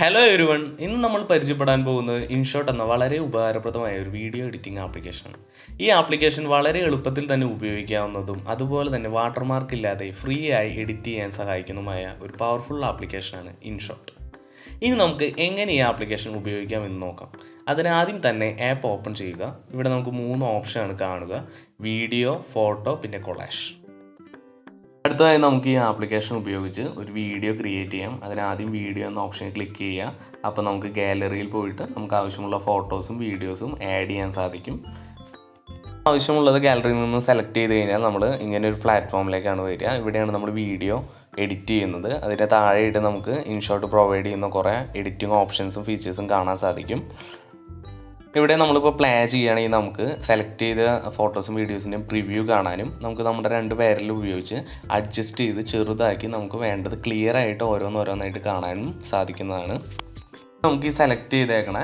Hello everyone, ഇന്ന് നമ്മൾ പരിചയപ്പെടാൻ പോകുന്നത് ഇൻഷോട്ട് എന്ന വളരെ ഉപകാരപ്രദമായ ഒരു വീഡിയോ എഡിറ്റിംഗ് ആപ്ലിക്കേഷനാണ്. ഈ ആപ്ലിക്കേഷൻ വളരെ എളുപ്പത്തിൽ തന്നെ ഉപയോഗിക്കാവുന്നതും അതുപോലെ തന്നെ വാട്ടർമാർക്ക് ഇല്ലാതെ ഫ്രീ ആയി എഡിറ്റ് ചെയ്യാൻ സഹായിക്കുന്നതുമായ ഒരു പവർഫുൾ ആപ്ലിക്കേഷനാണ് ഇൻഷോട്ട്. ഇനി നമുക്ക് എങ്ങനെ ഈ ആപ്ലിക്കേഷൻ ഉപയോഗിക്കാമെന്ന് നോക്കാം. അതിനാദ്യം തന്നെ ആപ്പ് ഓപ്പൺ ചെയ്യുക. ഇവിടെ നമുക്ക് 3 ഓപ്ഷനാണ് കാണുക: വീഡിയോ, ഫോട്ടോ, പിന്നെ കൊളാഷ്. അടുത്തതായി നമുക്ക് ഈ ആപ്ലിക്കേഷൻ ഉപയോഗിച്ച് ഒരു വീഡിയോ ക്രിയേറ്റ് ചെയ്യാം. അതിനാദ്യം വീഡിയോ എന്ന ഓപ്ഷനിൽ ക്ലിക്ക് ചെയ്യുക. അപ്പോൾ നമുക്ക് ഗാലറിയിൽ പോയിട്ട് നമുക്ക് ആവശ്യമുള്ള ഫോട്ടോസും വീഡിയോസും ആഡ് ചെയ്യാൻ സാധിക്കും. ആവശ്യമുള്ളത് ഗാലറിയിൽ നിന്ന് സെലക്ട് ചെയ്ത് കഴിഞ്ഞാൽ നമ്മൾ ഇങ്ങനെ ഒരു പ്ലാറ്റ്ഫോമിലേക്കാണ് വരിക. ഇവിടെയാണ് നമ്മൾ വീഡിയോ എഡിറ്റ് ചെയ്യുന്നത്. അതിൻ്റെ താഴെയായിട്ട് നമുക്ക് ഇൻഷോട്ട് പ്രൊവൈഡ് ചെയ്യുന്ന കുറേ എഡിറ്റിംഗ് ഓപ്ഷൻസും ഫീച്ചേഴ്സും കാണാൻ സാധിക്കും. ഇവിടെ നമ്മളിപ്പോൾ പ്ലേ ചെയ്യുകയാണെങ്കിൽ നമുക്ക് സെലക്ട് ചെയ്ത ഫോട്ടോസും വീഡിയോസിൻ്റെയും പ്രിവ്യൂ കാണാനും നമുക്ക് നമ്മുടെ 2 പേരിൽ ഉപയോഗിച്ച് അഡ്ജസ്റ്റ് ചെയ്ത് ചെറുതാക്കി നമുക്ക് വേണ്ടത് ക്ലിയർ ആയിട്ട് ഓരോന്നോരോന്നായിട്ട് കാണാനും സാധിക്കുന്നതാണ്. നമുക്ക് ഈ സെലക്ട് ചെയ്തേക്കണ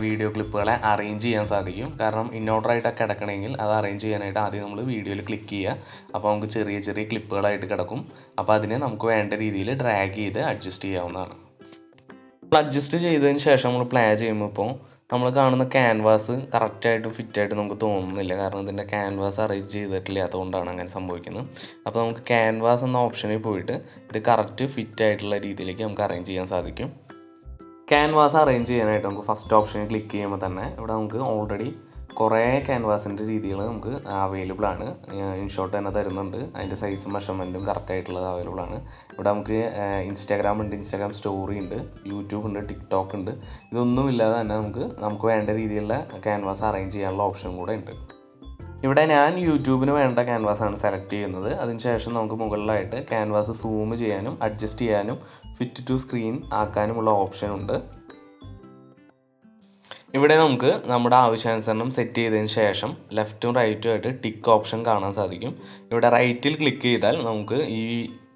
വീഡിയോ ക്ലിപ്പുകളെ അറേഞ്ച് ചെയ്യാൻ സാധിക്കും. കാരണം ഇന്നോർഡറായിട്ടൊക്കെ കിടക്കണമെങ്കിൽ അത് അറേഞ്ച് ചെയ്യാനായിട്ട് ആദ്യം നമ്മൾ വീഡിയോയിൽ ക്ലിക്ക് ചെയ്യുക. അപ്പോൾ നമുക്ക് ചെറിയ ചെറിയ ക്ലിപ്പുകളായിട്ട് കിടക്കും. അപ്പോൾ അതിനെ നമുക്ക് വേണ്ട രീതിയിൽ ഡ്രാഗ് ചെയ്ത് അഡ്ജസ്റ്റ് ചെയ്യാവുന്നതാണ്. നമ്മൾ അഡ്ജസ്റ്റ് ചെയ്തതിന് ശേഷം നമ്മൾ പ്ലേ ചെയ്യുമ്പോൾ ഇപ്പോൾ നമ്മൾ കാണുന്ന ക്യാൻവാസ് കറക്റ്റായിട്ടും ഫിറ്റായിട്ട് നമുക്ക് തോന്നുന്നില്ല. കാരണം ഇതിൻ്റെ ക്യാൻവാസ് അറേഞ്ച് ചെയ്തിട്ടില്ലാത്തതുകൊണ്ടാണ് അങ്ങനെ സംഭവിക്കുന്നത്. അപ്പോൾ നമുക്ക് ക്യാൻവാസ് എന്ന ഓപ്ഷനിൽ പോയിട്ട് ഇത് കറക്റ്റ് ഫിറ്റായിട്ടുള്ള രീതിയിലേക്ക് നമുക്ക് അറേഞ്ച് ചെയ്യാൻ സാധിക്കും. ക്യാൻവാസ് അറേഞ്ച് ചെയ്യാനായിട്ട് നമുക്ക് ഫസ്റ്റ് ഓപ്ഷനിൽ ക്ലിക്ക് ചെയ്യുമ്പോൾ തന്നെ ഇവിടെ നമുക്ക് ഓൾറെഡി കുറേ ക്യാൻവാസിൻ്റെ രീതികൾ നമുക്ക് അവൈലബിൾ ആണ്. ഇൻഷോട്ട് തന്നെ തരുന്നുണ്ട്. അതിൻ്റെ സൈസും മെഷർമെൻറ്റും കറക്റ്റായിട്ടുള്ളത് അവൈലബിൾ ആണ്. ഇവിടെ നമുക്ക് ഇൻസ്റ്റാഗ്രാം ഉണ്ട്, ഇൻസ്റ്റാഗ്രാം സ്റ്റോറി ഉണ്ട്, യൂട്യൂബ് ഉണ്ട്, ടിക്ടോക്ക് ഉണ്ട്. ഇതൊന്നുമില്ലാതെ തന്നെ നമുക്ക് വേണ്ട രീതിയിലുള്ള ക്യാൻവാസ് അറേഞ്ച് ചെയ്യാനുള്ള ഓപ്ഷൻ കൂടെ ഉണ്ട്. ഇവിടെ ഞാൻ യൂട്യൂബിന് വേണ്ട ക്യാൻവാസാണ് സെലക്ട് ചെയ്യുന്നത്. അതിനുശേഷം നമുക്ക് മുകളിലായിട്ട് ക്യാൻവാസ് സൂം ചെയ്യാനും അഡ്ജസ്റ്റ് ചെയ്യാനും ഫിറ്റ് ടു സ്ക്രീൻ ആക്കാനുമുള്ള ഓപ്ഷൻ ഉണ്ട്. ഇവിടെ നമുക്ക് നമ്മുടെ ആവശ്യാനുസരണം സെറ്റ് ചെയ്തതിന് ശേഷം ലെഫ്റ്റും റൈറ്റും ആയിട്ട് ടിക്ക് ഓപ്ഷൻ കാണാൻ സാധിക്കും. ഇവിടെ റൈറ്റിൽ ക്ലിക്ക് ചെയ്താൽ നമുക്ക് ഈ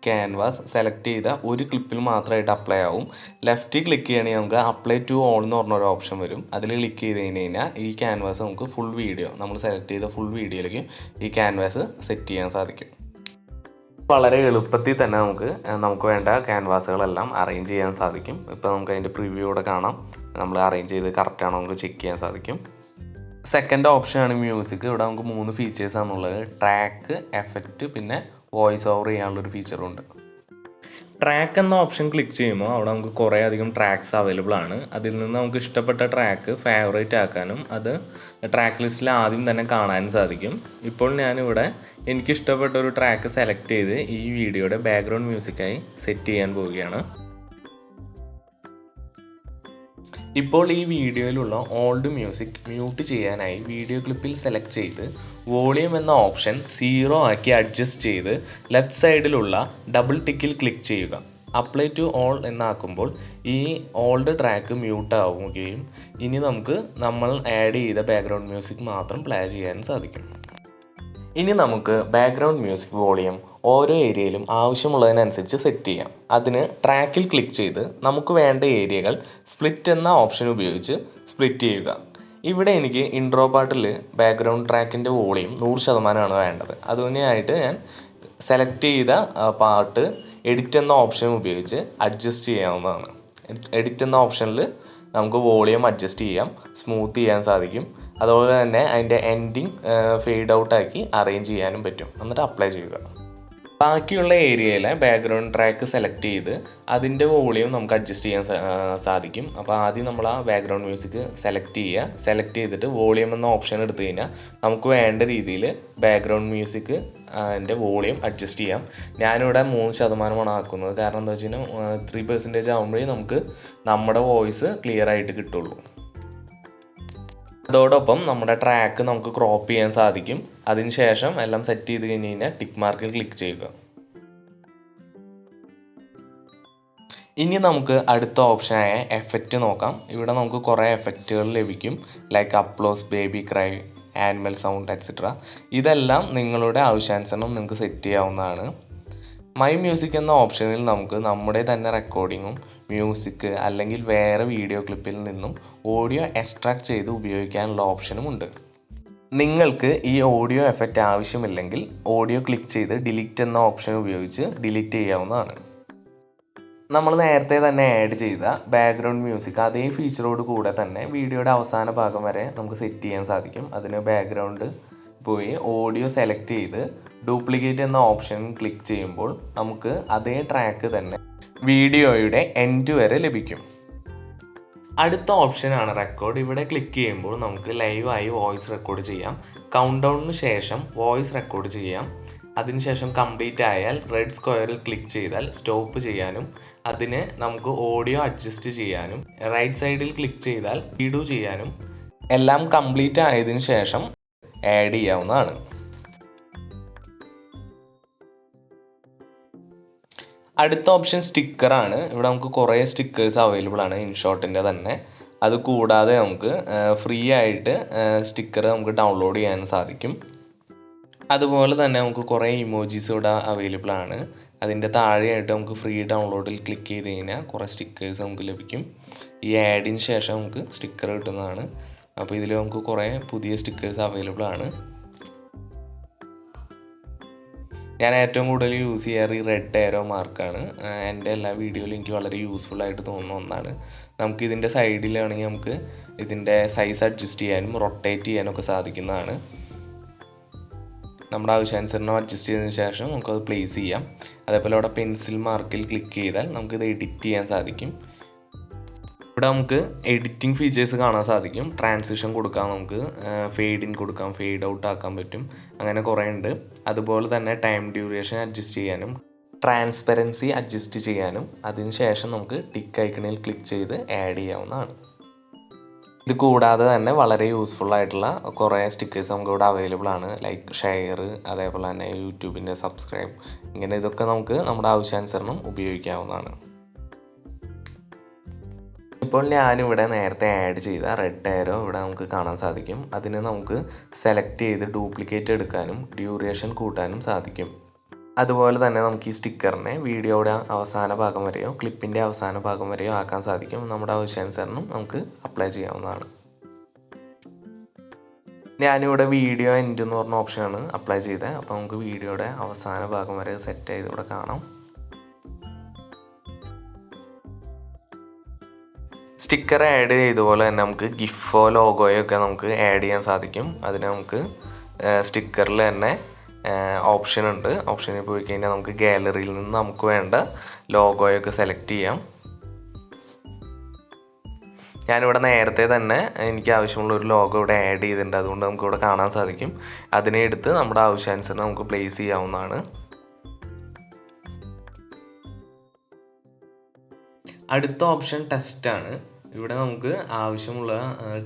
ക്യാൻവാസ് സെലക്ട് ചെയ്ത ഒരു ക്ലിപ്പിൽ മാത്രമായിട്ട് അപ്ലൈ ആവും. ലെഫ്റ്റിൽ ക്ലിക്ക് ചെയ്യണമെങ്കിൽ നമുക്ക് അപ്ലൈ ടു ഓൾ എന്ന് പറഞ്ഞൊരു ഓപ്ഷൻ വരും. അതിൽ ക്ലിക്ക് ചെയ്ത് കഴിഞ്ഞാൽ ഈ ക്യാൻവാസ് നമുക്ക് ഫുൾ വീഡിയോ, നമ്മൾ സെലക്ട് ചെയ്ത ഫുൾ വീഡിയോയിലേക്ക് ഈ ക്യാൻവാസ് സെറ്റ് ചെയ്യാൻ സാധിക്കും. വളരെ എളുപ്പത്തിൽ തന്നെ നമുക്ക് വേണ്ട ക്യാൻവാസുകളെല്ലാം അറേഞ്ച് ചെയ്യാൻ സാധിക്കും. ഇപ്പോൾ നമുക്ക് അതിൻ്റെ പ്രിവ്യൂ കൂടെ കാണാം. നമ്മൾ അറേഞ്ച് ചെയ്ത് കറക്റ്റാണോ നമുക്ക് ചെക്ക് ചെയ്യാൻ സാധിക്കും. സെക്കൻഡ് ഓപ്ഷനാണ് മ്യൂസിക്. ഇവിടെ നമുക്ക് 3 ഫീച്ചേഴ്സാണുള്ളത്: ട്രാക്ക്, എഫക്റ്റ്, പിന്നെ വോയിസ് ഓവർ ചെയ്യാനുള്ളൊരു ഫീച്ചറുണ്ട്. ട്രാക്ക് എന്ന ഓപ്ഷൻ ക്ലിക്ക് ചെയ്യുമ്പോൾ അവിടെ നമുക്ക് കുറേ അധികം ട്രാക്സ് അവൈലബിൾ ആണ്. അതിൽ നിന്ന് നമുക്ക് ഇഷ്ടപ്പെട്ട ട്രാക്ക് ഫേവറേറ്റ് ആക്കാനും അത് ട്രാക്ക് ലിസ്റ്റിൽ ആദ്യം തന്നെ കാണാനും സാധിക്കും. ഇപ്പോൾ ഞാനിവിടെ എനിക്കിഷ്ടപ്പെട്ട ഒരു ട്രാക്ക് സെലക്ട് ചെയ്ത് ഈ വീഡിയോയുടെ ബാക്ക്ഗ്രൗണ്ട് മ്യൂസിക്കായി സെറ്റ് ചെയ്യാൻ പോവുകയാണ്. ഇപ്പോൾ ഈ വീഡിയോയിലുള്ള ഓൾഡ് മ്യൂസിക് മ്യൂട്ട് ചെയ്യാനായി വീഡിയോ ക്ലിപ്പിൽ സെലക്ട് ചെയ്ത് വോളിയം എന്ന ഓപ്ഷൻ 0 ആക്കി അഡ്ജസ്റ്റ് ചെയ്ത് ലെഫ്റ്റ് സൈഡിലുള്ള ഡബിൾ ടിക്കിൽ ക്ലിക്ക് ചെയ്യുക. അപ്ലൈ ടു ഓൾ എന്നാക്കുമ്പോൾ ഈ ഓൾഡ് ട്രാക്ക് മ്യൂട്ട് ആവുകയും ഇനി നമ്മൾ ആഡ് ചെയ്ത ബാക്ക്ഗ്രൗണ്ട് മ്യൂസിക് മാത്രം പ്ലേ ചെയ്യാൻ സാധിക്കും. ഇനി നമുക്ക് ബാക്ക്ഗ്രൗണ്ട് മ്യൂസിക് വോളിയം ഓരോ ഏരിയയിലും ആവശ്യമുള്ളതിനനുസരിച്ച് സെറ്റ് ചെയ്യാം. അതിന് ട്രാക്കിൽ ക്ലിക്ക് ചെയ്ത് നമുക്ക് വേണ്ട ഏരിയകൾ സ്പ്ലിറ്റ് എന്ന ഓപ്ഷൻ ഉപയോഗിച്ച് സ്പ്ലിറ്റ് ചെയ്യുക. ഇവിടെ എനിക്ക് ഇൻട്രോ പാർട്ടിൽ ബാക്ക്ഗ്രൗണ്ട് ട്രാക്കിൻ്റെ വോളിയം 100% വേണ്ടത്. അതിനായിട്ട് ഞാൻ സെലക്ട് ചെയ്ത പാർട്ട് എഡിറ്റ് എന്ന ഓപ്ഷൻ ഉപയോഗിച്ച് അഡ്ജസ്റ്റ് ചെയ്യാവുന്നതാണ്. എഡിറ്റ് എന്ന ഓപ്ഷനിൽ നമുക്ക് വോളിയം അഡ്ജസ്റ്റ് ചെയ്യാം, സ്മൂത്ത് ചെയ്യാൻ സാധിക്കും. അതുപോലെ തന്നെ അതിൻ്റെ എൻഡിങ് ഫെയ്ഡ് ഔട്ടാക്കി അറേഞ്ച് ചെയ്യാനും പറ്റും. എന്നിട്ട് അപ്ലൈ ചെയ്യുക. ബാക്കിയുള്ള ഏരിയയിലെ ബാക്ക്ഗ്രൗണ്ട് ട്രാക്ക് സെലക്ട് ചെയ്ത് അതിൻ്റെ വോളിയം നമുക്ക് അഡ്ജസ്റ്റ് ചെയ്യാൻ സാധിക്കും. അപ്പോൾ ആദ്യം നമ്മൾ ആ ബാക്ക്ഗ്രൗണ്ട് മ്യൂസിക് സെലക്ട് ചെയ്തിട്ട് വോളിയം എന്ന ഓപ്ഷൻ എടുത്തു കഴിഞ്ഞാൽ നമുക്ക് വേണ്ട രീതിയിൽ ബാക്ക്ഗ്രൗണ്ട് മ്യൂസിക് അതിൻ്റെ വോളിയം അഡ്ജസ്റ്റ് ചെയ്യാം. ഞാനിവിടെ 3% ആക്കുന്നത്. കാരണം എന്താ വെച്ച് കഴിഞ്ഞാൽ 3% ആകുമ്പോഴേ നമുക്ക് നമ്മുടെ വോയിസ് ക്ലിയർ ആയിട്ട് കിട്ടുള്ളൂ. അതോടൊപ്പം നമ്മുടെ ട്രാക്ക് നമുക്ക് ക്രോപ്പ് ചെയ്യാൻ സാധിക്കും. അതിനുശേഷം എല്ലാം സെറ്റ് ചെയ്ത് കഴിഞ്ഞ് കഴിഞ്ഞാൽ ടിക്ക് മാർക്കിൽ ക്ലിക്ക് ചെയ്യുക. ഇനി നമുക്ക് അടുത്ത ഓപ്ഷനായ എഫക്റ്റ് നോക്കാം. ഇവിടെ നമുക്ക് കുറേ എഫക്റ്റുകൾ ലഭിക്കും. Like applause, baby cry, animal sound etcetera. ഇതെല്ലാം നിങ്ങളുടെ ആവശ്യാനുസരണം നിങ്ങൾക്ക് സെറ്റ് ചെയ്യാവുന്നതാണ്. മൈ മ്യൂസിക് എന്ന ഓപ്ഷനിൽ നമുക്ക് നമ്മുടെ തന്നെ റെക്കോർഡിങ്ങും മ്യൂസിക് അല്ലെങ്കിൽ വേറെ വീഡിയോ ക്ലിപ്പിൽ നിന്നും ഓഡിയോ എക്സ്ട്രാക്ട് ചെയ്ത് ഉപയോഗിക്കാനുള്ള ഓപ്ഷനും ഉണ്ട്. നിങ്ങൾക്ക് ഈ ഓഡിയോ എഫക്റ്റ് ആവശ്യമില്ലെങ്കിൽ ഓഡിയോ ക്ലിക്ക് ചെയ്ത് ഡിലീറ്റ് എന്ന ഓപ്ഷൻ ഉപയോഗിച്ച് ഡിലീറ്റ് ചെയ്യാവുന്നതാണ്. നമ്മൾ നേരത്തെ തന്നെ ആഡ് ചെയ്ത ബാക്ക്ഗ്രൗണ്ട് മ്യൂസിക് അതേ ഫീച്ചറോട് കൂടെ തന്നെ വീഡിയോയുടെ അവസാന ഭാഗം വരെ നമുക്ക് സെറ്റ് ചെയ്യാൻ സാധിക്കും. അതിന് ബാക്ക്ഗ്രൗണ്ട് പോയി ഓഡിയോ സെലക്ട് ചെയ്ത് ഡ്യൂപ്ലിക്കേറ്റ് എന്ന ഓപ്ഷൻ ക്ലിക്ക് ചെയ്യുമ്പോൾ നമുക്ക് അതേ ട്രാക്ക് തന്നെ വീഡിയോയുടെ എൻഡ് വരെ ലഭിക്കും. അടുത്ത ഓപ്ഷനാണ് റെക്കോർഡ്. ഇവിടെ ക്ലിക്ക് ചെയ്യുമ്പോൾ നമുക്ക് ലൈവായി വോയിസ് റെക്കോർഡ് ചെയ്യാം. കൗണ്ട് ഡൗണിന് ശേഷം വോയിസ് റെക്കോർഡ് ചെയ്യാം. അതിനുശേഷം കംപ്ലീറ്റ് ആയാൽ റെഡ് സ്ക്വയറിൽ ക്ലിക്ക് ചെയ്താൽ സ്റ്റോപ്പ് ചെയ്യാനും അതിന് നമുക്ക് ഓഡിയോ അഡ്ജസ്റ്റ് ചെയ്യാനും റൈറ്റ് സൈഡിൽ ക്ലിക്ക് ചെയ്താൽ റീഡു ചെയ്യാനും എല്ലാം കംപ്ലീറ്റ് ആയതിനു ശേഷം ആഡ് ചെയ്യാവുന്നതാണ്. അടുത്ത ഓപ്ഷൻ സ്റ്റിക്കറാണ്. ഇവിടെ നമുക്ക് കുറേ സ്റ്റിക്കേഴ്സ് അവൈലബിൾ ആണ് ഇൻഷോട്ടിൻ്റെ തന്നെ. അത് കൂടാതെ നമുക്ക് ഫ്രീ ആയിട്ട് സ്റ്റിക്കർ നമുക്ക് ഡൗൺലോഡ് ചെയ്യാൻ സാധിക്കും. അതുപോലെ തന്നെ നമുക്ക് കുറേ ഇമോജീസ് ഇവിടെ അവൈലബിൾ ആണ്. അതിൻ്റെ താഴെയായിട്ട് നമുക്ക് ഫ്രീ ഡൗൺലോഡിൽ ക്ലിക്ക് ചെയ്ത് കഴിഞ്ഞാൽ കുറേ സ്റ്റിക്കേഴ്സ് നമുക്ക് ലഭിക്കും. ഈ ആഡിന് ശേഷം നമുക്ക് സ്റ്റിക്കർ കിട്ടുന്നതാണ്. അപ്പോൾ ഇതിൽ നമുക്ക് കുറേ പുതിയ സ്റ്റിക്കേഴ്സ് അവൈലബിൾ ആണ്. ഞാൻ ഏറ്റവും കൂടുതൽ യൂസ് ചെയ്യാറ് ഈ റെഡ് ആരോ മാർക്കാണ്. എൻ്റെ എല്ലാ വീഡിയോയിലും എനിക്ക് വളരെ യൂസ്ഫുൾ ആയിട്ട് തോന്നുന്ന ഒന്നാണ്. നമുക്ക് ഇതിൻ്റെ സൈഡിലാണെങ്കിൽ നമുക്ക് ഇതിൻ്റെ സൈസ് അഡ്ജസ്റ്റ് ചെയ്യാനും റൊട്ടേറ്റ് ചെയ്യാനൊക്കെ സാധിക്കുന്നതാണ്. നമ്മുടെ ആവശ്യാനുസരണം അഡ്ജസ്റ്റ് ചെയ്തതിന് ശേഷം നമുക്കത് പ്ലേസ് ചെയ്യാം. അതേപോലെ അവിടെ പെൻസിൽ മാർക്കിൽ ക്ലിക്ക് ചെയ്താൽ നമുക്കിത് എഡിറ്റ് ചെയ്യാൻ സാധിക്കും. ഇവിടെ നമുക്ക് എഡിറ്റിംഗ് ഫീച്ചേഴ്സ് കാണാൻ സാധിക്കും. ട്രാൻസിഷൻ കൊടുക്കാം, നമുക്ക് ഫെയ്ഡ് ഇൻ കൊടുക്കാം, ഫെയ്ഡ് ഔട്ട് ആക്കാൻ പറ്റും. അങ്ങനെ കുറേ ഉണ്ട്. അതുപോലെ തന്നെ ടൈം ഡ്യൂറേഷൻ അഡ്ജസ്റ്റ് ചെയ്യാനും ട്രാൻസ്പെറൻസി അഡ്ജസ്റ്റ് ചെയ്യാനും അതിനുശേഷം നമുക്ക് ടിക്ക് ഐക്കണിൽ ക്ലിക്ക് ചെയ്ത് ആഡ് ചെയ്യാവുന്നതാണ്. ഇത് കൂടാതെ തന്നെ വളരെ യൂസ്ഫുൾ ആയിട്ടുള്ള കുറേ സ്റ്റിക്കേഴ്സ് നമുക്ക് ഇവിടെ അവൈലബിൾ ആണ്. ലൈക്ക് ഷെയർ, അതേപോലെ തന്നെ യൂട്യൂബിൻ്റെ സബ്സ്ക്രൈബ്, ഇങ്ങനെ ഇതൊക്കെ നമുക്ക് നമ്മുടെ ആവശ്യാനുസരണം ഉപയോഗിക്കാവുന്നതാണ്. ഇപ്പോൾ ഞാനിവിടെ നേരത്തെ ആഡ് ചെയ്ത റെഡ് ആരോ ഇവിടെ നമുക്ക് കാണാൻ സാധിക്കും. അതിന് നമുക്ക് സെലക്ട് ചെയ്ത് ഡ്യൂപ്ലിക്കേറ്റ് എടുക്കാനും ഡ്യൂറേഷൻ കൂട്ടാനും സാധിക്കും. അതുപോലെ തന്നെ നമുക്ക് ഈ സ്റ്റിക്കറിനെ വീഡിയോയുടെ അവസാന ഭാഗം വരെയോ ക്ലിപ്പിൻ്റെ അവസാന ഭാഗം വരെയോ ആക്കാൻ സാധിക്കും. നമ്മുടെ ആവശ്യാനുസരണം നമുക്ക് അപ്ലൈ ചെയ്യാവുന്നതാണ്. ഞാനിവിടെ വീഡിയോ എൻഡ് എന്ന് പറഞ്ഞ ഓപ്ഷനാണ് അപ്ലൈ ചെയ്തത്. അപ്പോൾ നമുക്ക് വീഡിയോയുടെ അവസാന ഭാഗം വരെ സെറ്റ് ചെയ്ത് ഇവിടെ കാണാം. സ്റ്റിക്കർ ആഡ് ചെയ്തതുപോലെ തന്നെ നമുക്ക് ഗിഫോ ലോഗോയോ ഒക്കെ നമുക്ക് ആഡ് ചെയ്യാൻ സാധിക്കും. അതിന് നമുക്ക് സ്റ്റിക്കറിൽ തന്നെ ഓപ്ഷൻ ഉണ്ട്. ഓപ്ഷനിൽ പോയി കഴിഞ്ഞാൽ നമുക്ക് ഗാലറിയിൽ നിന്ന് നമുക്ക് വേണ്ട ലോഗോയൊക്കെ സെലക്ട് ചെയ്യാം. ഞാനിവിടെ നേരത്തെ തന്നെ എനിക്ക് ആവശ്യമുള്ള ഒരു ലോഗോ ഇവിടെ ആഡ് ചെയ്തിട്ടുണ്ട്. അതുകൊണ്ട് നമുക്കിവിടെ കാണാൻ സാധിക്കും. അതിനെ എടുത്ത് നമ്മുടെ ആവശ്യാനുസരണം നമുക്ക് പ്ലേസ് ചെയ്യാവുന്നതാണ്. അടുത്ത ഓപ്ഷൻ ടെസ്റ്റാണ്. ഇവിടെ നമുക്ക് ആവശ്യമുള്ള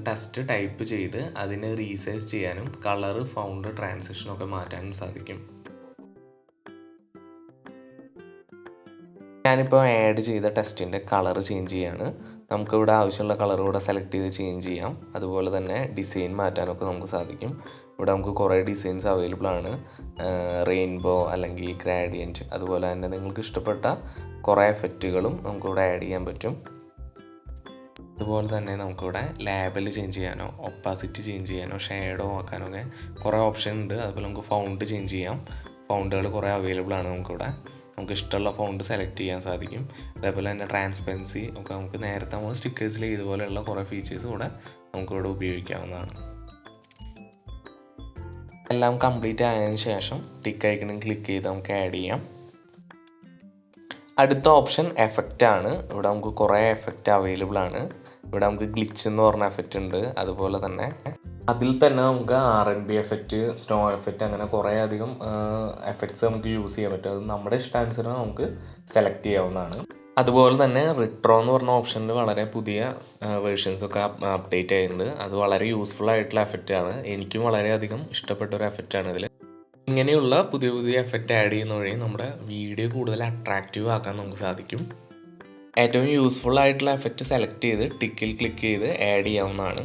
ടെക്സ്റ്റ് ടൈപ്പ് ചെയ്ത് അതിനെ റീസൈസ് ചെയ്യാനും കളർ, ഫൗണ്ട്, ട്രാൻസിഷനൊക്കെ മാറ്റാനും സാധിക്കും. ഞാനിപ്പോൾ ആഡ് ചെയ്ത ടെക്സ്റ്റിൻ്റെ കളർ ചേഞ്ച് ചെയ്യാണ്. നമുക്കിവിടെ ആവശ്യമുള്ള കളർ ഇവിടെ സെലക്ട് ചെയ്ത് ചേഞ്ച് ചെയ്യാം. അതുപോലെ തന്നെ ഡിസൈൻ മാറ്റാനൊക്കെ നമുക്ക് സാധിക്കും. ഇവിടെ നമുക്ക് കുറേ ഡിസൈൻസ് അവൈലബിൾ ആണ്. റെയിൻബോ അല്ലെങ്കിൽ ഗ്രാഡിയൻറ്റ്, അതുപോലെ തന്നെ നിങ്ങൾക്ക് ഇഷ്ടപ്പെട്ട കുറേ എഫക്റ്റുകളും നമുക്കിവിടെ ആഡ് ചെയ്യാൻ പറ്റും. അതുപോലെ തന്നെ നമുക്കിവിടെ ലേബൽ ചേഞ്ച് ചെയ്യാനോ ഒപ്പാസിറ്റി ചേഞ്ച് ചെയ്യാനോ ഷേഡോ ആക്കാനോ ഒക്കെ കുറേ ഓപ്ഷൻ ഉണ്ട്. അതുപോലെ നമുക്ക് ഫൗണ്ട് ചേഞ്ച് ചെയ്യാം. ഫൗണ്ടുകൾ കുറേ അവൈലബിൾ ആണ്. നമുക്കിവിടെ നമുക്ക് ഇഷ്ടമുള്ള ഫൗണ്ട് സെലക്ട് ചെയ്യാൻ സാധിക്കും. അതേപോലെ തന്നെ ട്രാൻസ്പെറൻസി ഒക്കെ നമുക്ക് നേരത്തെ നമ്മൾ സ്റ്റിക്കേഴ്സിൽ ഇതുപോലെയുള്ള കുറേ ഫീച്ചേഴ്സ് കൂടെ നമുക്കിവിടെ ഉപയോഗിക്കാവുന്നതാണ്. എല്ലാം കംപ്ലീറ്റ് ആയതിനു ശേഷം ടിക്ക് ഐക്കണിൽ ക്ലിക്ക് ചെയ്ത് നമുക്ക് ആഡ് ചെയ്യാം. അടുത്ത ഓപ്ഷൻ എഫക്റ്റ് ആണ്. ഇവിടെ നമുക്ക് കുറേ എഫക്റ്റ് അവൈലബിൾ ആണ്. ഇവിടെ നമുക്ക് ഗ്ലിച്ച് എന്ന് പറഞ്ഞ എഫക്റ്റ് ഉണ്ട്. അതുപോലെ തന്നെ അതിൽ തന്നെ നമുക്ക് RNB എഫക്റ്റ്, സ്നോ എഫക്റ്റ്, അങ്ങനെ കുറേ അധികം എഫക്ട്സ് നമുക്ക് യൂസ് ചെയ്യാൻ പറ്റും. അത് നമ്മുടെ ഇഷ്ടാനുസരണം നമുക്ക് സെലക്ട് ചെയ്യാവുന്നതാണ്. അതുപോലെ തന്നെ റിട്രോ എന്ന് പറഞ്ഞ ഓപ്ഷനിൽ വളരെ പുതിയ വേർഷൻസൊക്കെ അപ്ഡേറ്റ് ആയിട്ടുണ്ട്. അത് വളരെ യൂസ്ഫുൾ ആയിട്ടുള്ള എഫക്റ്റാണ്. എനിക്കും വളരെയധികം ഇഷ്ടപ്പെട്ട ഒരു എഫക്റ്റാണ് ഇതിൽ. ഇങ്ങനെയുള്ള പുതിയ പുതിയ എഫക്റ്റ് ആഡ് ചെയ്യുന്ന വഴി നമ്മുടെ വീഡിയോ കൂടുതൽ അട്രാക്റ്റീവ് ആക്കാൻ നമുക്ക് സാധിക്കും. ഏറ്റവും യൂസ്ഫുൾ ആയിട്ടുള്ള എഫക്റ്റ് സെലക്ട് ചെയ്ത് ടിക്കിൽ ക്ലിക്ക് ചെയ്ത് ആഡ് ചെയ്യാവുന്നതാണ്.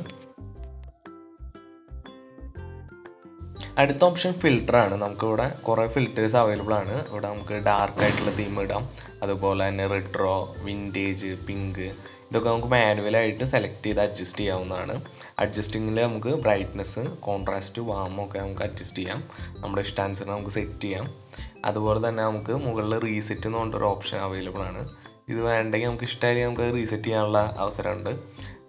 അടുത്ത ഓപ്ഷൻ ഫിൽറ്ററാണ്. നമുക്കിവിടെ കുറേ ഫിൽറ്റേഴ്സ് അവൈലബിൾ ആണ്. ഇവിടെ നമുക്ക് ഡാർക്ക് ആയിട്ടുള്ള തീം ഇടാം. അതുപോലെ തന്നെ റിട്രോ, വിൻറ്റേജ്, പിങ്ക്, ഇതൊക്കെ നമുക്ക് മാനുവലായിട്ട് സെലക്ട് ചെയ്ത് അഡ്ജസ്റ്റ് ചെയ്യാവുന്നതാണ്. അഡ്ജസ്റ്റിങ്ങിൽ നമുക്ക് ബ്രൈറ്റ്നസ്, കോൺട്രാസ്റ്റ്, വാമൊക്കെ നമുക്ക് അഡ്ജസ്റ്റ് ചെയ്യാം. നമ്മുടെ ഇഷ്ടാനുസരണം നമുക്ക് സെറ്റ് ചെയ്യാം. അതുപോലെ തന്നെ നമുക്ക് മുകളിൽ റീസെറ്റ് എന്ന് പറഞ്ഞൊരു ഓപ്ഷൻ അവൈലബിൾ ആണ്. ഇത് വേണ്ടെങ്കിൽ നമുക്ക് ഇഷ്ടമായി നമുക്ക് റീസെറ്റ് ചെയ്യാനുള്ള അവസരമുണ്ട്.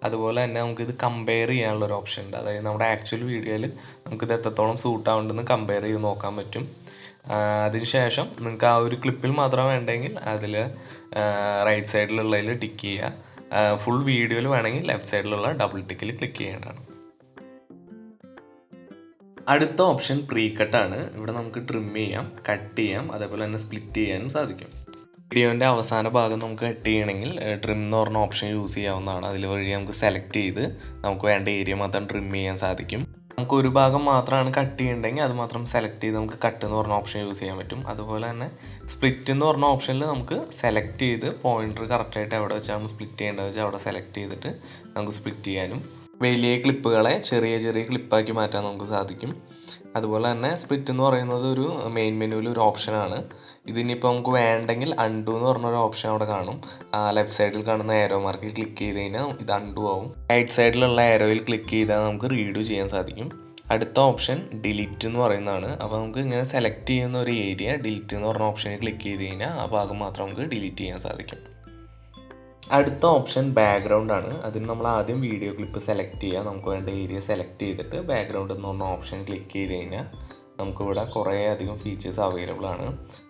അതുപോലെ തന്നെ നമുക്കിത് കമ്പയർ ചെയ്യാനുള്ള ഒരു ഓപ്ഷൻ ഉണ്ട്. അതായത് നമ്മുടെ ആക്ച്വൽ വീഡിയോയിൽ നമുക്കിത് എത്രത്തോളം സൂട്ട് ആവുന്നുണ്ടെന്ന് കമ്പയർ ചെയ്ത് നോക്കാൻ പറ്റും. അതിനുശേഷം നിങ്ങൾക്ക് ആ ഒരു ക്ലിപ്പിൽ മാത്രം വേണ്ടെങ്കിൽ അതിൽ റൈറ്റ് സൈഡിലുള്ളതിൽ ടിക്ക് ചെയ്യുക. ഫുൾ വീഡിയോയിൽ വേണമെങ്കിൽ ലെഫ്റ്റ് സൈഡിലുള്ള ഡബിൾ ടിക്കിൽ ക്ലിക്ക് ചെയ്യേണ്ടതാണ്. അടുത്ത ഓപ്ഷൻ പ്രീ കട്ടാണ്. ഇവിടെ നമുക്ക് ട്രിം ചെയ്യാം, കട്ട് ചെയ്യാം, അതേപോലെ തന്നെ സ്പ്ലിറ്റ് ചെയ്യാനും സാധിക്കും. വീഡിയോൻ്റെ അവസാന ഭാഗം നമുക്ക് കട്ട് ചെയ്യണമെങ്കിൽ ട്രിം എന്ന് പറഞ്ഞ ഓപ്ഷൻ യൂസ് ചെയ്യാവുന്നതാണ്. അതിൽ വഴി നമുക്ക് സെലക്ട് ചെയ്ത് നമുക്ക് വേണ്ട ഏരിയ മാത്രം ട്രിം ചെയ്യാൻ സാധിക്കും. നമുക്ക് ഒരു ഭാഗം മാത്രമാണ് കട്ട് ചെയ്യണമെങ്കിൽ അത് മാത്രം സെലക്ട് ചെയ്ത് നമുക്ക് കട്ട് എന്ന് പറഞ്ഞ ഓപ്ഷൻ യൂസ് ചെയ്യാൻ പറ്റും. അതുപോലെ തന്നെ സ്പ്ലിറ്റ് എന്ന് പറഞ്ഞ ഓപ്ഷനിൽ നമുക്ക് സെലക്ട് ചെയ്ത് പോയിന്റർ കറക്റ്റായിട്ട് എവിടെ വെച്ചാണ് സ്പ്ലിറ്റ് ചെയ്യേണ്ടത് വെച്ചാൽ അവിടെ സെലക്ട് ചെയ്തിട്ട് നമുക്ക് സ്പ്ലിറ്റ് ചെയ്യാനും വലിയ ക്ലിപ്പുകളെ ചെറിയ ചെറിയ ക്ലിപ്പാക്കി മാറ്റാൻ നമുക്ക് സാധിക്കും. അതുപോലെ തന്നെ സ്പ്ലിറ്റ് എന്ന് പറയുന്നത് ഒരു മെയിൻ മെനുവിൽ ഒരു ഓപ്ഷനാണ്. ഇതിനിപ്പോൾ നമുക്ക് വേണ്ടെങ്കിൽ അൺഡു എന്ന് പറഞ്ഞൊരു ഓപ്ഷൻ അവിടെ കാണും. ലെഫ്റ്റ് സൈഡിൽ കാണുന്ന ഏരോ മാർക്ക് ക്ലിക്ക് ചെയ്ത് കഴിഞ്ഞാൽ ഇത് അൺഡു ആവും. റൈറ്റ് സൈഡിലുള്ള ഏരോയിൽ ക്ലിക്ക് ചെയ്താൽ നമുക്ക് റീഡു ചെയ്യാൻ സാധിക്കും. അടുത്ത ഓപ്ഷൻ ഡിലീറ്റ് എന്ന് പറയുന്നതാണ്. അപ്പോൾ നമുക്ക് ഇങ്ങനെ സെലക്ട് ചെയ്യുന്ന ഒരു ഏരിയ ഡിലീറ്റ് എന്ന് പറഞ്ഞ ഓപ്ഷനിൽ ക്ലിക്ക് ചെയ്ത് കഴിഞ്ഞാൽ ആ ഭാഗം മാത്രം നമുക്ക് ഡിലീറ്റ് ചെയ്യാൻ സാധിക്കും. അടുത്ത ഓപ്ഷൻ ബാക്ക്ഗ്രൗണ്ട് ആണ്. അതിന് നമ്മൾ ആദ്യം വീഡിയോ ക്ലിപ്പ് സെലക്ട് ചെയ്യുക. നമുക്ക് വേണ്ട ഏരിയ സെലക്ട് ചെയ്തിട്ട് ബാക്ക്ഗ്രൗണ്ട് എന്ന് പറഞ്ഞ ഓപ്ഷൻ ക്ലിക്ക് ചെയ്ത് കഴിഞ്ഞാൽ നമുക്കിവിടെ കുറേ അധികം ഫീച്ചേഴ്സ് അവൈലബിൾ ആണ്.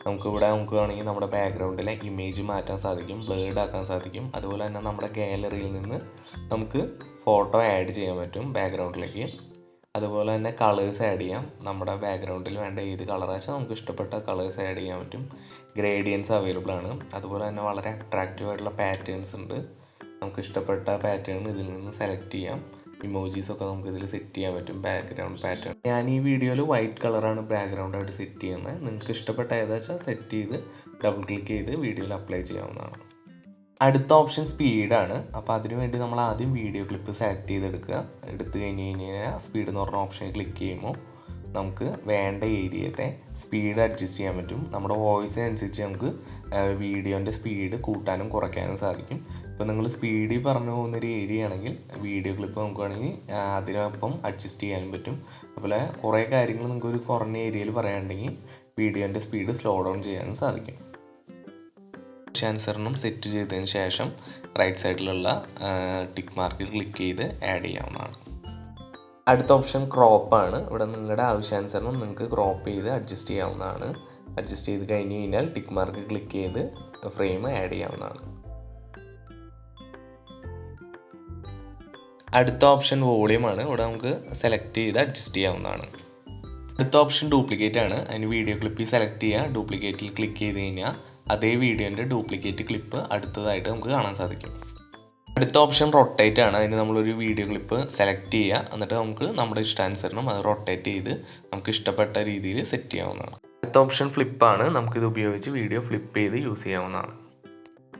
നമുക്ക് വേണമെങ്കിൽ നമ്മുടെ ബാക്ക്ഗ്രൗണ്ടിലെ ഇമേജ് മാറ്റാൻ സാധിക്കും, ബ്ലേഡ് ആക്കാൻ സാധിക്കും. അതുപോലെ തന്നെ നമ്മുടെ ഗാലറിയിൽ നിന്ന് നമുക്ക് ഫോട്ടോ ആഡ് ചെയ്യാൻ പറ്റും ബാക്ക്ഗ്രൗണ്ടിലേക്ക്. അതുപോലെ തന്നെ കളേഴ്സ് ആഡ് ചെയ്യാം. നമ്മുടെ ബാക്ക്ഗ്രൗണ്ടിൽ വേണ്ട ഏത് കളറാച്ചാൽ നമുക്ക് ഇഷ്ടപ്പെട്ട കളേഴ്സ് ആഡ് ചെയ്യാൻ പറ്റും. ഗ്രേഡിയൻസ് അവൈലബിൾ ആണ്. അതുപോലെ തന്നെ വളരെ അട്രാക്റ്റീവ് ആയിട്ടുള്ള പാറ്റേൺസ് ഉണ്ട്. നമുക്ക് ഇഷ്ടപ്പെട്ട പാറ്റേൺ ഇതിൽ നിന്ന് സെലക്ട് ചെയ്യാം. ഇമോജീസൊക്കെ നമുക്ക് ഇതിൽ സെറ്റ് ചെയ്യാൻ പറ്റും. ബാക്ക്ഗ്രൗണ്ട് പാറ്റേൺ ഞാൻ ഈ വീഡിയോയിൽ വൈറ്റ് കളറാണ് ബാക്ക്ഗ്രൗണ്ടായിട്ട് സെറ്റ് ചെയ്യുന്നത്. നിങ്ങൾക്ക് ഇഷ്ടപ്പെട്ട ഏതാച്ചാൽ സെറ്റ് ചെയ്ത് ഡബിൾ ക്ലിക്ക് ചെയ്ത് വീഡിയോയിൽ അപ്ലൈ ചെയ്യാവുന്നതാണ്. അടുത്ത ഓപ്ഷൻ സ്പീഡാണ്. അപ്പോൾ അതിനുവേണ്ടി നമ്മൾ ആദ്യം വീഡിയോ ക്ലിപ്പ് സെലക്ട് ചെയ്തെടുക്കുക. എടുത്തു കഴിഞ്ഞാൽ സ്പീഡ് എന്ന് പറഞ്ഞ ഓപ്ഷൻ ക്ലിക്ക് ചെയ്യുമ്പോൾ നമുക്ക് വേണ്ട ഏരിയത്തെ സ്പീഡ് അഡ്ജസ്റ്റ് ചെയ്യാൻ പറ്റും. നമ്മുടെ വോയിസിനനുസരിച്ച് നമുക്ക് വീഡിയോൻ്റെ സ്പീഡ് കൂട്ടാനും കുറയ്ക്കാനും സാധിക്കും. ഇപ്പോൾ നിങ്ങൾ സ്പീഡിൽ പറഞ്ഞു പോകുന്നൊരു ഏരിയ ആണെങ്കിൽ വീഡിയോ ക്ലിപ്പ് നമുക്ക് വേണമെങ്കിൽ അതിനൊപ്പം അഡ്ജസ്റ്റ് ചെയ്യാനും പറ്റും. അതുപോലെ കുറേ കാര്യങ്ങൾ നിങ്ങൾക്ക് ഒരു കുറഞ്ഞ ഏരിയയിൽ പറയുകയാണെങ്കിൽ വീഡിയോൻ്റെ സ്പീഡ് സ്ലോ ഡൗൺ ചെയ്യാനും സാധിക്കും. ആവശ്യാനുസരണം സെറ്റ് ചെയ്തതിന് ശേഷം റൈറ്റ് സൈഡിലുള്ള ടിക്ക് മാർക്കിൽ ക്ലിക്ക് ചെയ്ത് ആഡ് ചെയ്യാവുന്നതാണ്. അടുത്ത ഓപ്ഷൻ ക്രോപ്പാണ്. ഇവിടെ നിങ്ങളുടെ ആവശ്യാനുസരണം നിങ്ങൾക്ക് ക്രോപ്പ് ചെയ്ത് അഡ്ജസ്റ്റ് ചെയ്യാവുന്നതാണ്. അഡ്ജസ്റ്റ് ചെയ്ത് കഴിഞ്ഞ് കഴിഞ്ഞാൽ ടിക്ക് മാർക്ക് ക്ലിക്ക് ചെയ്ത് ഫ്രെയിം ആഡ് ചെയ്യാവുന്നതാണ്. അടുത്ത ഓപ്ഷൻ വോളിയമാണ്. ഇവിടെ നമുക്ക് സെലക്ട് ചെയ്ത് അഡ്ജസ്റ്റ് ചെയ്യാവുന്നതാണ്. അടുത്ത ഓപ്ഷൻ ഡ്യൂപ്ലിക്കേറ്റ് ആണ്. അതിന് വീഡിയോ ക്ലിപ്പിൽ സെലക്ട് ചെയ്യുക. ഡ്യൂപ്ലിക്കേറ്റിൽ ക്ലിക്ക് ചെയ്ത് കഴിഞ്ഞാൽ അതേ വീഡിയോൻ്റെ ഡ്യൂപ്ലിക്കേറ്റ് ക്ലിപ്പ് അടുത്തതായിട്ട് നമുക്ക് കാണാൻ സാധിക്കും. അടുത്ത ഓപ്ഷൻ റൊട്ടേറ്റ് ആണ്. അതിന് നമ്മളൊരു വീഡിയോ ക്ലിപ്പ് സെലക്ട് ചെയ്യുക. എന്നിട്ട് നമുക്ക് നമ്മുടെ ഇഷ്ടാനുസരണം അത് റൊട്ടേറ്റ് ചെയ്ത് നമുക്ക് ഇഷ്ടപ്പെട്ട രീതിയിൽ സെറ്റ് ചെയ്യാവുന്നതാണ്. അടുത്ത ഓപ്ഷൻ ഫ്ലിപ്പാണ്. നമുക്കിത് ഉപയോഗിച്ച് വീഡിയോ ഫ്ലിപ്പ് ചെയ്ത് യൂസ് ചെയ്യാവുന്നതാണ്.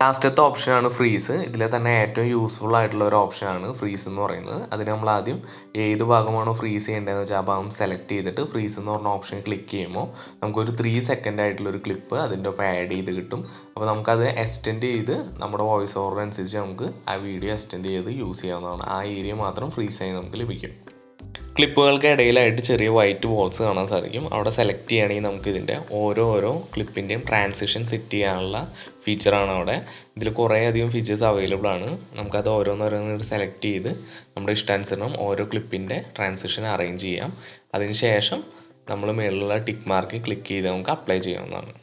ലാസ്റ്റത്തെ ഓപ്ഷനാണ് ഫ്രീസ്. ഇതിലെ തന്നെ ഏറ്റവും യൂസ്ഫുൾ ആയിട്ടുള്ള ഒരു ഓപ്ഷനാണ് ഫ്രീസ് എന്ന് പറയുന്നത്. അതിന് നമ്മൾ ആദ്യം ഏത് ഭാഗമാണോ ഫ്രീസ് ചെയ്യേണ്ടതെന്ന് വെച്ചാൽ ആ ഭാഗം സെലക്ട് ചെയ്തിട്ട് ഫ്രീസ് എന്ന് പറഞ്ഞ ഓപ്ഷൻ ക്ലിക്ക് ചെയ്യുമ്പോൾ നമുക്കൊരു 3 സെക്കൻഡ് ആയിട്ടുള്ളൊരു ക്ലിപ്പ് അതിൻ്റെ ഒപ്പം ആഡ് ചെയ്ത് കിട്ടും. അപ്പോൾ നമുക്കത് എക്സ്റ്റെൻഡ് ചെയ്ത് നമ്മുടെ വോയിസ് ഓവർ അനുസരിച്ച് നമുക്ക് ആ വീഡിയോ എക്സ്റ്റെൻഡ് ചെയ്ത് യൂസ് ചെയ്യാവുന്നതാണ്. ആ ഏരിയ മാത്രം ഫ്രീസ് ആയി നമുക്ക് ലഭിക്കും. ക്ലിപ്പുകൾക്ക് ഇടയിലായിട്ട് ചെറിയ വൈറ്റ് ബോൾസ് കാണാൻ സാധിക്കും. അവിടെ സെലക്ട് ചെയ്യുകയാണെങ്കിൽ നമുക്ക് ഇതിൻ്റെ ഓരോ ക്ലിപ്പിൻ്റെയും ട്രാൻസിഷൻ സെറ്റ് ചെയ്യാനുള്ള ഫീച്ചറാണ് അവിടെ. ഇതിൽ കുറേ അധികം ഫീച്ചേഴ്സ് അവൈലബിൾ ആണ്. നമുക്കത് ഓരോന്നോരോന്നായിട്ട് സെലക്ട് ചെയ്ത് നമ്മുടെ ഇഷ്ടാനുസരണം ഓരോ ക്ലിപ്പിൻ്റെ ട്രാൻസിഷൻ അറേഞ്ച് ചെയ്യാം. അതിനുശേഷം നമ്മൾ മുകളിലുള്ള ടിക്ക് മാർക്ക് ക്ലിക്ക് ചെയ്ത് നമുക്ക് അപ്ലൈ ചെയ്യാവുന്നതാണ്.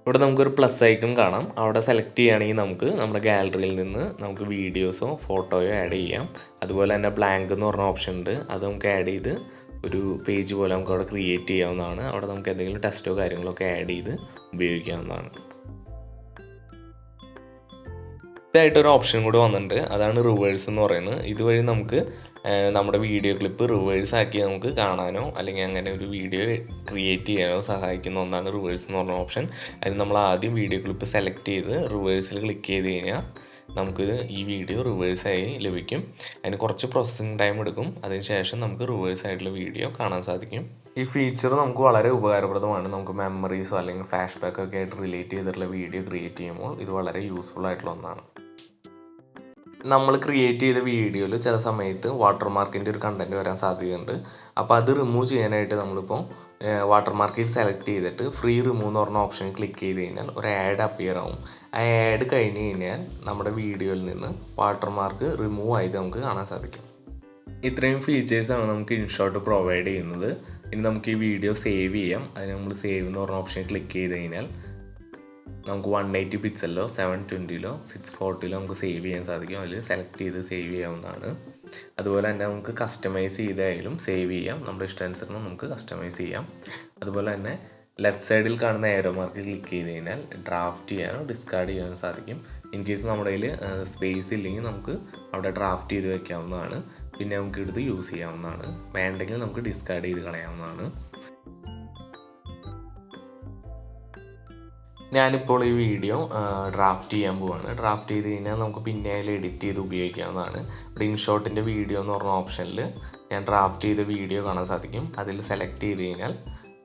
ഇവിടെ നമുക്കൊരു പ്ലസ് ഐക്കൺ കാണാം. അവിടെ സെലക്ട് ചെയ്യുകയാണെങ്കിൽ നമുക്ക് നമ്മുടെ ഗാലറിയിൽ നിന്ന് നമുക്ക് വീഡിയോസോ ഫോട്ടോയോ ആഡ് ചെയ്യാം. അതുപോലെ തന്നെ ബ്ലാങ്ക് എന്ന് പറഞ്ഞ ഓപ്ഷൻ ഉണ്ട്. അത് നമുക്ക് ആഡ് ചെയ്ത് ഒരു പേജ് പോലെ നമുക്ക് അവിടെ ക്രിയേറ്റ് ചെയ്യാവുന്നതാണ്. അവിടെ നമുക്ക് എന്തെങ്കിലും ടെസ്റ്റോ കാര്യങ്ങളൊക്കെ ആഡ് ചെയ്ത് ഉപയോഗിക്കാവുന്നതാണ്. ഇതായിട്ടൊരു ഓപ്ഷൻ കൂടി വന്നിട്ടുണ്ട്. അതാണ് റിവേഴ്സ് എന്ന് പറയുന്നത്. ഇതുവഴി നമുക്ക് നമ്മുടെ വീഡിയോ ക്ലിപ്പ് റിവേഴ്സ് ആക്കി നമുക്ക് കാണാനോ അല്ലെങ്കിൽ അങ്ങനെ ഒരു വീഡിയോ ക്രിയേറ്റ് ചെയ്യാനോ സഹായിക്കുന്ന ഒന്നാണ് റിവേഴ്സ് എന്ന് പറഞ്ഞ ഓപ്ഷൻ. അതിന് നമ്മൾ ആദ്യം വീഡിയോ ക്ലിപ്പ് സെലക്ട് ചെയ്ത് റിവേഴ്സിൽ ക്ലിക്ക് ചെയ്ത് കഴിഞ്ഞാൽ നമുക്ക് ഈ വീഡിയോ റിവേഴ്സായി ലഭിക്കും. അതിന് കുറച്ച് പ്രോസസ്സിങ് ടൈം എടുക്കും. അതിനുശേഷം നമുക്ക് റിവേഴ്സ് ആയിട്ടുള്ള വീഡിയോ കാണാൻ സാധിക്കും. ഈ ഫീച്ചർ നമുക്ക് വളരെ ഉപകാരപ്രദമാണ്. നമുക്ക് മെമ്മറീസോ അല്ലെങ്കിൽ ഫ്ലാഷ് ബാക്കൊക്കെ ആയിട്ട് റിലേറ്റ് ചെയ്തിട്ടുള്ള വീഡിയോ ക്രിയേറ്റ് ചെയ്യുമ്പോൾ ഇത് വളരെ യൂസ്ഫുൾ ആയിട്ടുള്ള ഒന്നാണ്. നമ്മൾ ക്രിയേറ്റ് ചെയ്ത വീഡിയോയിൽ ചില സമയത്ത് വാട്ടർമാർക്കിൻ്റെ ഒരു കണ്ടൻറ്റ് വരാൻ സാധ്യതയുണ്ട്. അപ്പോൾ അത് റിമൂവ് ചെയ്യാനായിട്ട് നമ്മളിപ്പോൾ വാട്ടർമാർക്കിൽ സെലക്ട് ചെയ്തിട്ട് ഫ്രീ റിമൂവ് എന്ന് പറഞ്ഞ ഓപ്ഷൻ ക്ലിക്ക് ചെയ്ത് കഴിഞ്ഞാൽ ഒരു ആഡ് അപ്പിയർ ആവും. ആ ആഡ് കഴിഞ്ഞ് കഴിഞ്ഞാൽ നമ്മുടെ വീഡിയോയിൽ നിന്ന് വാട്ടർമാർക്ക് റിമൂവ് ആയത് നമുക്ക് കാണാൻ സാധിക്കും. ഇത്രയും ഫീച്ചേഴ്സാണ് നമുക്ക് ഇൻഷോട്ട് പ്രൊവൈഡ് ചെയ്യുന്നത്. ഇനി നമുക്ക് ഈ വീഡിയോ സേവ് ചെയ്യാം. അതിന് നമ്മൾ സേവ് എന്ന് പറഞ്ഞ ഓപ്ഷൻ ക്ലിക്ക് ചെയ്ത് കഴിഞ്ഞാൽ നമുക്ക് 180 പിക്സലിലോ 720ലോ 640ലോ നമുക്ക് സേവ് ചെയ്യാൻ സാധിക്കും. അതിൽ സെലക്ട് ചെയ്ത് സേവ് ചെയ്യാവുന്നതാണ്. അതുപോലെ തന്നെ നമുക്ക് കസ്റ്റമൈസ് ചെയ്തായാലും സേവ് ചെയ്യാം. നമ്മുടെ ഇഷ്ടാനുസരണം നമുക്ക് കസ്റ്റമൈസ് ചെയ്യാം. അതുപോലെ തന്നെ ലെഫ്റ്റ് സൈഡിൽ കാണുന്ന ഏരോ മാർക്ക് ക്ലിക്ക് ചെയ്ത് കഴിഞ്ഞാൽ ഡ്രാഫ്റ്റ് ചെയ്യാനോ ഡിസ്കാർഡ് ചെയ്യാനോ സാധിക്കും. ഇൻ കേസ് നമ്മുടെ കയ്യിൽ സ്പേസ് ഇല്ലെങ്കിൽ നമുക്ക് അവിടെ ഡ്രാഫ്റ്റ് ചെയ്ത് വെക്കാവുന്നതാണ്. പിന്നെ നമുക്ക് എടുത്ത് യൂസ് ചെയ്യാവുന്നതാണ്. വേണ്ടെങ്കിൽ നമുക്ക് ഡിസ്കാർഡ് ചെയ്ത് കളയാവുന്നതാണ്. ഞാനിപ്പോൾ ഈ വീഡിയോ ഡ്രാഫ്റ്റ് ചെയ്യാൻ പോവുകയാണ്. ഡ്രാഫ്റ്റ് ചെയ്ത് കഴിഞ്ഞാൽ നമുക്ക് പിന്നെ അതിൽ എഡിറ്റ് ചെയ്ത് ഉപയോഗിക്കാവുന്നതാണ്. ഇവിടെ ഇൻഷോട്ടിൻ്റെ വീഡിയോ എന്ന് പറഞ്ഞ ഓപ്ഷനിൽ ഞാൻ ഡ്രാഫ്റ്റ് ചെയ്ത വീഡിയോ കാണാൻ സാധിക്കും. അതിൽ സെലക്ട് ചെയ്ത് കഴിഞ്ഞാൽ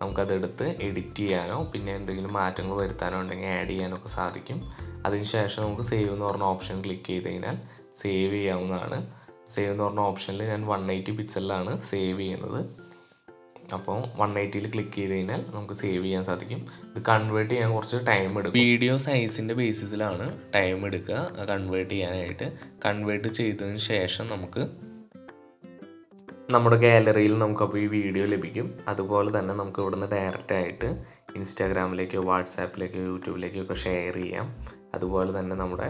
നമുക്കതെടുത്ത് എഡിറ്റ് ചെയ്യാനോ പിന്നെ എന്തെങ്കിലും മാറ്റങ്ങൾ വരുത്താനോ ഉണ്ടെങ്കിൽ ആഡ് ചെയ്യാനൊക്കെ സാധിക്കും. അതിനുശേഷം നമുക്ക് സേവ് എന്ന് പറഞ്ഞ ഓപ്ഷൻ ക്ലിക്ക് ചെയ്ത് കഴിഞ്ഞാൽ സേവ് ചെയ്യാവുന്നതാണ്. സേവ് എന്ന് പറഞ്ഞ ഓപ്ഷനിൽ ഞാൻ 180 പിക്സലിലാണ് സേവ് ചെയ്യുന്നത്. അപ്പോൾ 180ൽ ക്ലിക്ക് ചെയ്ത് കഴിഞ്ഞാൽ നമുക്ക് സേവ് ചെയ്യാൻ സാധിക്കും. ഇത് കൺവേർട്ട് ചെയ്യാൻ കുറച്ച് ടൈം എടുക്കും. വീഡിയോ സൈസിൻ്റെ ബേസിസിലാണ് ടൈം എടുക്കുക കൺവേർട്ട് ചെയ്യാനായിട്ട്. കൺവേർട്ട് ചെയ്തതിന് ശേഷം നമുക്ക് നമ്മുടെ ഗാലറിയിൽ നമുക്കപ്പോൾ ഈ വീഡിയോ ലഭിക്കും. അതുപോലെ തന്നെ നമുക്ക് ഇവിടുന്ന് ഡയറക്റ്റായിട്ട് ഇൻസ്റ്റാഗ്രാമിലേക്കോ വാട്സാപ്പിലേക്കോ യൂട്യൂബിലേക്കോ ഒക്കെ ഷെയർ ചെയ്യാം. അതുപോലെ തന്നെ നമ്മുടെ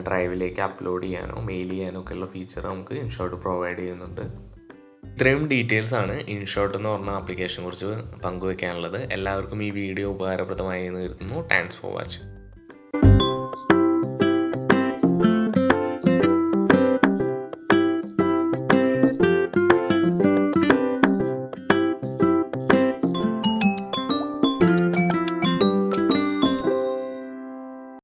ഡ്രൈവിലേക്ക് അപ്ലോഡ് ചെയ്യാനോ മെയിൽ ചെയ്യാനോ ഒക്കെയുള്ള ഫീച്ചർ നമുക്ക് ഇൻഷോട്ട് പ്രൊവൈഡ് ചെയ്യുന്നുണ്ട്. ഇത്രയും ഡീറ്റെയിൽസാണ് ഇൻഷോട്ട് എന്ന് പറഞ്ഞ ആപ്ലിക്കേഷനെ കുറിച്ച് പങ്കുവയ്ക്കാനുള്ളത്. എല്ലാവർക്കും ഈ വീഡിയോ ഉപകാരപ്രദമായി എന്ന് കരുതുന്നു. Thanks for watching.